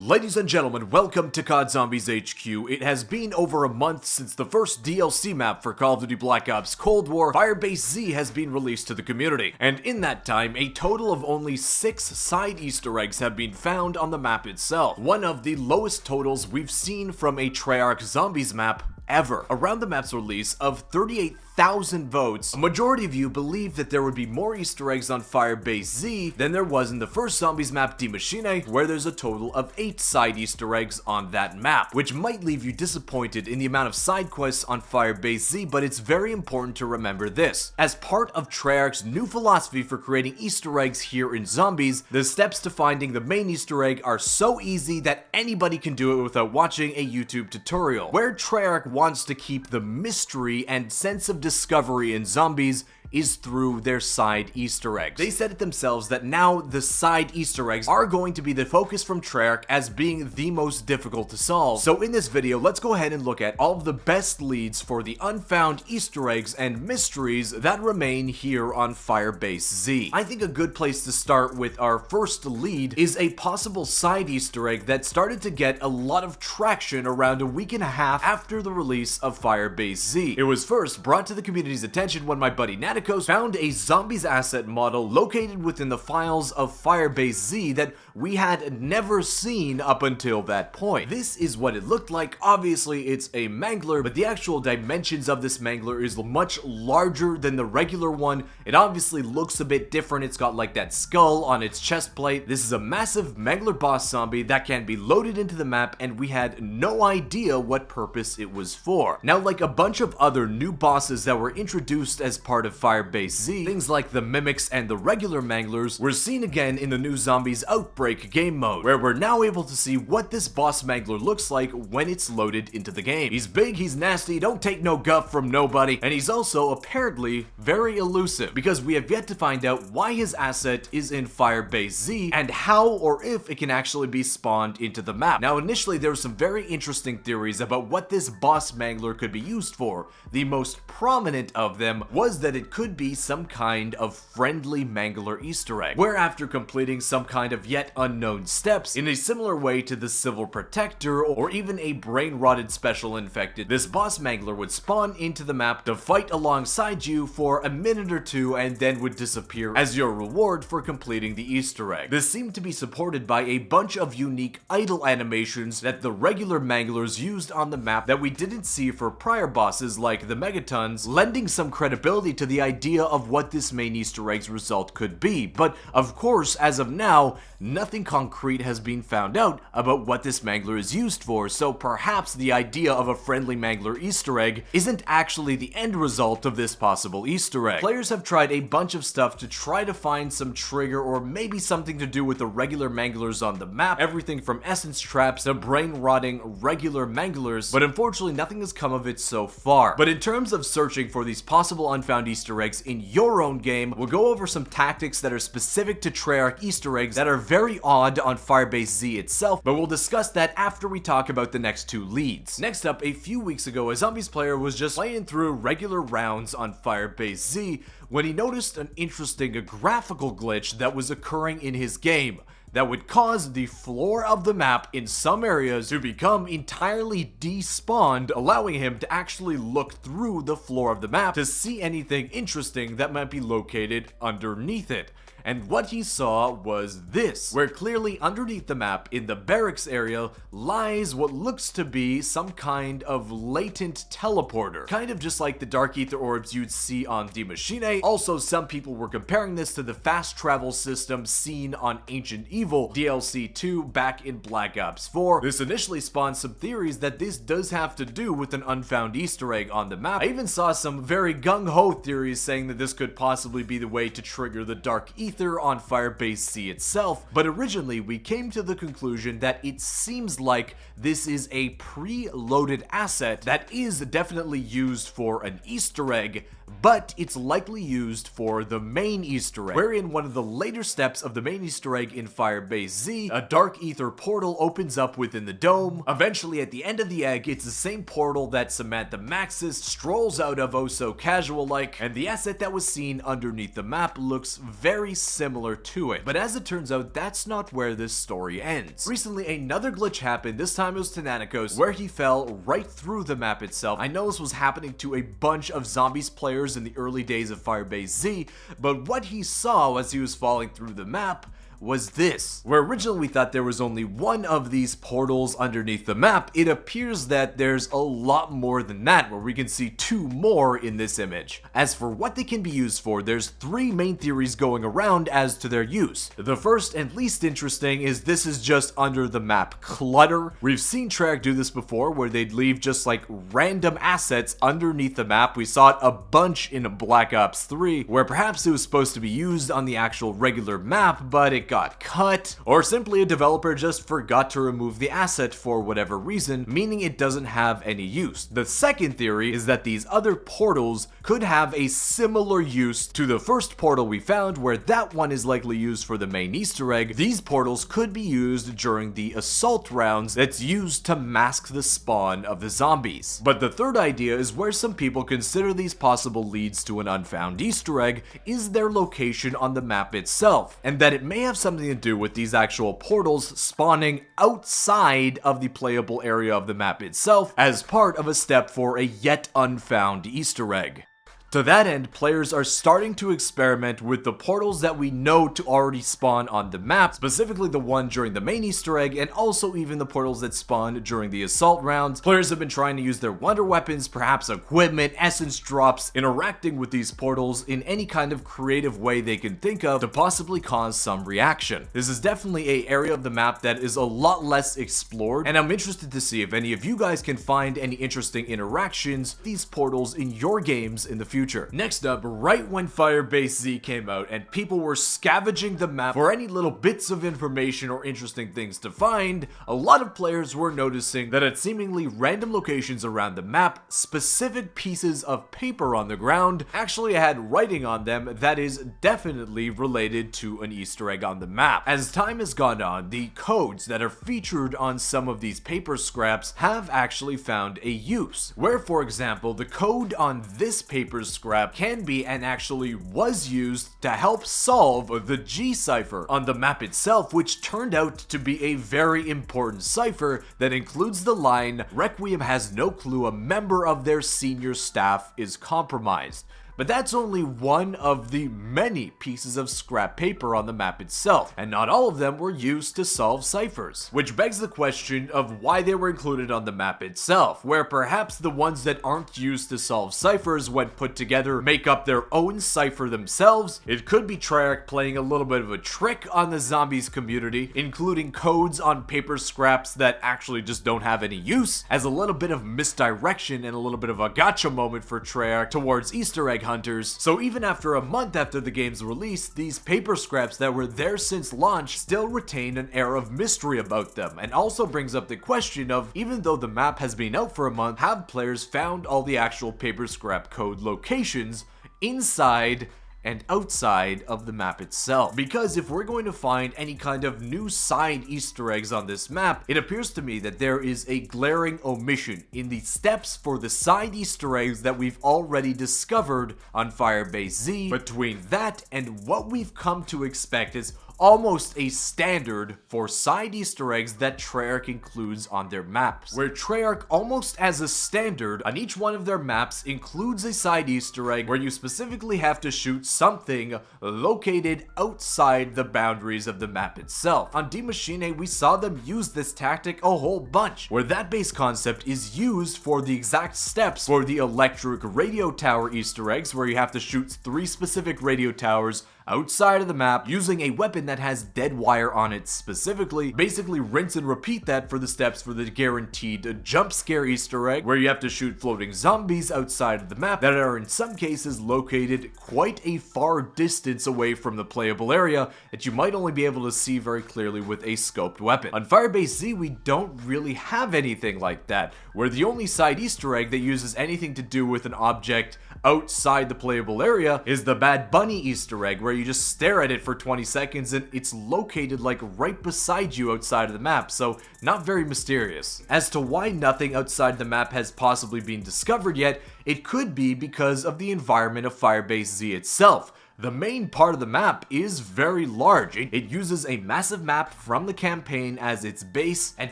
Ladies and gentlemen, welcome to COD Zombies HQ. It has been over a month since the first DLC map for Call of Duty Black Ops Cold War, Firebase Z, has been released to the community. And in that time, a total of only 6 side Easter eggs have been found on the map itself. One of the lowest totals we've seen from a Treyarch Zombies map ever. Around the map's release of 38,000 votes, a majority of you believed that there would be more Easter eggs on Firebase Z than there was in the first Zombies map, Die Maschine, where there's a total of 8 side Easter eggs on that map, which might leave you disappointed in the amount of side quests on Firebase Z, but it's very important to remember this. As part of Treyarch's new philosophy for creating Easter eggs here in Zombies, the steps to finding the main Easter egg are so easy that anybody can do it without watching a YouTube tutorial. Where Treyarch wants to keep the mystery and sense of discovery in Zombies is through their side Easter eggs. They said it themselves that now the side Easter eggs are going to be the focus from Treyarch as being the most difficult to solve. So in this video, let's go ahead and look at all of the best leads for the unfound Easter eggs and mysteries that remain here on Firebase Z. I think a good place to start with our first lead is a possible side Easter egg that started to get a lot of traction around a week and a half after the release of Firebase Z. It was first brought to the community's attention when my buddy Nat found a Zombies asset model located within the files of Firebase Z that we had never seen up until that point. This is what it looked like. Obviously, it's a mangler, but the actual dimensions of this mangler is much larger than the regular one. It obviously looks a bit different. It's got like that skull on its chest plate. This is a massive mangler boss zombie that can be loaded into the map, and we had no idea what purpose it was for. Now, like a bunch of other new bosses that were introduced as part of Firebase Z, things like the mimics and the regular manglers were seen again in the new Zombies Outbreak game mode, where we're now able to see what this boss mangler looks like when it's loaded into the game. He's big, he's nasty, don't take no guff from nobody, and he's also apparently very elusive, because we have yet to find out why his asset is in Firebase Z and how or if it can actually be spawned into the map. Now, initially there were some very interesting theories about what this boss mangler could be used for. The most prominent of them was that it could be some kind of friendly mangler Easter egg, where after completing some kind of yet unknown steps in a similar way to the Civil Protector or even a brain-rotted special infected, this boss mangler would spawn into the map to fight alongside you for a minute or two and then would disappear as your reward for completing the Easter egg. This seemed to be supported by a bunch of unique idle animations that the regular manglers used on the map that we didn't see for prior bosses like the Megatons, lending some credibility to the idea of what this main Easter egg's result could be. But of course, as of now, nothing concrete has been found out about what this mangler is used for, so perhaps the idea of a friendly mangler Easter egg isn't actually the end result of this possible Easter egg. Players have tried a bunch of stuff to try to find some trigger or maybe something to do with the regular manglers on the map, everything from essence traps to brain-rotting regular manglers, but unfortunately nothing has come of it so far. But in terms of searching for these possible unfound Easter eggs in your own game, we'll go over some tactics that are specific to Treyarch Easter eggs that are very odd on Firebase Z itself, but we'll discuss that after we talk about the next two leads. Next up, a few weeks ago, a Zombies player was just playing through regular rounds on Firebase Z when he noticed an interesting graphical glitch that was occurring in his game that would cause the floor of the map in some areas to become entirely despawned, allowing him to actually look through the floor of the map to see anything interesting that might be located underneath it. And what he saw was this, where clearly underneath the map in the barracks area lies what looks to be some kind of latent teleporter, kind of just like the dark ether orbs you'd see on Die Maschine. Also, some people were comparing this to the fast travel system seen on Ancient Evil DLC 2 back in Black Ops 4. This initially spawned some theories that this does have to do with an unfound Easter egg on the map. I even saw some very gung-ho theories saying that this could possibly be the way to trigger the dark ether on Firebase Z itself, but originally we came to the conclusion that it seems like this is a pre-loaded asset that is definitely used for an Easter egg, but it's likely used for the main Easter egg, wherein one of the later steps of the main Easter egg in Firebase Z, a dark ether portal opens up within the dome. Eventually, at the end of the egg, it's the same portal that Samantha Maxis strolls out of oh so casual-like, and the asset that was seen underneath the map looks very similar to it. But as it turns out, that's not where this story ends. Recently, another glitch happened. This time it was Tananikos, where he fell right through the map itself. I know this was happening to a bunch of Zombies players in the early days of Firebase Z, but what he saw as he was falling through the map was this. Where originally we thought there was only one of these portals underneath the map, it appears that there's a lot more than that, where we can see two more in this image. As for what they can be used for, there's three main theories going around as to their use. The first and least interesting is this is just under the map clutter. We've seen Treyarch do this before, where they'd leave just like random assets underneath the map. We saw it a bunch in Black Ops 3, where perhaps it was supposed to be used on the actual regular map, but it got cut, or simply a developer just forgot to remove the asset for whatever reason, meaning it doesn't have any use. The second theory is that these other portals could have a similar use to the first portal we found, where that one is likely used for the main Easter egg. These portals could be used during the assault rounds that's used to mask the spawn of the zombies. But the third idea is where some people consider these possible leads to an unfound Easter egg is their location on the map itself, and that it may have something to do with these actual portals spawning outside of the playable area of the map itself as part of a step for a yet unfound Easter egg. To that end, players are starting to experiment with the portals that we know to already spawn on the map, specifically the one during the main Easter egg, and also even the portals that spawn during the assault rounds. Players have been trying to use their wonder weapons, perhaps equipment, essence drops, interacting with these portals in any kind of creative way they can think of to possibly cause some reaction. This is definitely an area of the map that is a lot less explored, and I'm interested to see if any of you guys can find any interesting interactions with these portals in your games in the future. Next up, right when Firebase Z came out and people were scavenging the map for any little bits of information or interesting things to find, a lot of players were noticing that at seemingly random locations around the map, specific pieces of paper on the ground actually had writing on them that is definitely related to an Easter egg on the map. As time has gone on, the codes that are featured on some of these paper scraps have actually found a use, where for example, the code on this paper scrap can be and actually was used to help solve the G cipher on the map itself, which turned out to be a very important cipher that includes the line, "Requiem has no clue a member of their senior staff is compromised." But that's only one of the many pieces of scrap paper on the map itself, and not all of them were used to solve ciphers. Which begs the question of why they were included on the map itself, where perhaps the ones that aren't used to solve ciphers when put together make up their own cipher themselves. It could be Treyarch playing a little bit of a trick on the zombies community, including codes on paper scraps that actually just don't have any use, as a little bit of misdirection and a little bit of a gotcha moment for Treyarch towards Easter egg hunters. So even after a month after the game's release, these paper scraps that were there since launch still retain an air of mystery about them, and also brings up the question of, even though the map has been out for a month, have players found all the actual paper scrap code locations inside and outside of the map itself? Because if we're going to find any kind of new side Easter eggs on this map, it appears to me that there is a glaring omission in the steps for the side Easter eggs that we've already discovered on Firebase Z. Between that and what we've come to expect as almost a standard for side Easter eggs that Treyarch includes on their maps, where Treyarch almost as a standard on each one of their maps includes a side Easter egg where you specifically have to shoot something located outside the boundaries of the map itself. On Die Maschine, we saw them use this tactic a whole bunch, where that base concept is used for the exact steps for the electric radio tower Easter eggs, where you have to shoot 3 specific radio towers outside of the map using a weapon that has dead wire on it specifically. Basically rinse and repeat that for the steps for the guaranteed jump scare Easter egg, where you have to shoot floating zombies outside of the map that are in some cases located quite a far distance away from the playable area that you might only be able to see very clearly with a scoped weapon. On Firebase Z, we don't really have anything like that, where the only side Easter egg that uses anything to do with an object outside the playable area is the Bad Bunny Easter egg, where you just stare at it for 20 seconds and it's located like right beside you outside of the map, so not very mysterious. As to why nothing outside the map has possibly been discovered yet, it could be because of the environment of Firebase Z itself. The main part of the map is very large. It uses a massive map from the campaign as its base and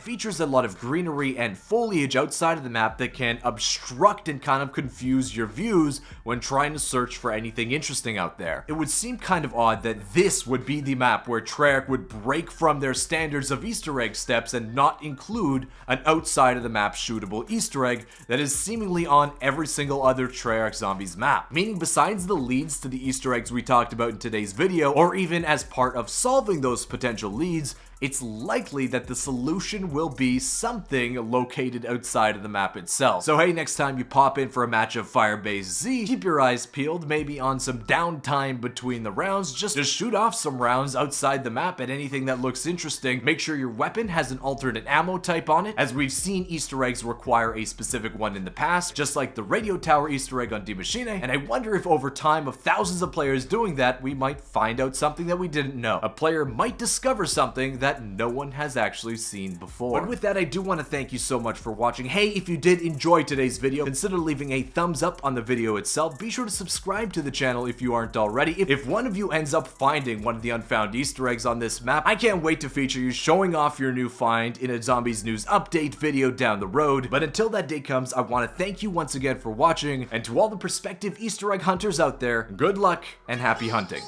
features a lot of greenery and foliage outside of the map that can obstruct and kind of confuse your views when trying to search for anything interesting out there. It would seem kind of odd that this would be the map where Treyarch would break from their standards of Easter egg steps and not include an outside of the map shootable Easter egg that is seemingly on every single other Treyarch Zombies map. Meaning besides the leads to the Easter eggs we talked about in today's video, or even as part of solving those potential leads, it's likely that the solution will be something located outside of the map itself. So hey, next time you pop in for a match of Firebase Z, keep your eyes peeled, maybe on some downtime between the rounds, just shoot off some rounds outside the map at anything that looks interesting. Make sure your weapon has an alternate ammo type on it, as we've seen Easter eggs require a specific one in the past, just like the radio tower Easter egg on Die Maschine, and I wonder if over time of thousands of players doing that, we might find out something that we didn't know. A player might discover something that no one has actually seen before. But with that, I do want to thank you so much for watching. Hey, if you did enjoy today's video, consider leaving a thumbs up on the video itself. Be sure to subscribe to the channel if you aren't already. If one of you ends up finding one of the unfound Easter eggs on this map, I can't wait to feature you showing off your new find in a Zombies News update video down the road. But until that day comes, I want to thank you once again for watching, and to all the prospective Easter egg hunters out there, good luck and happy hunting.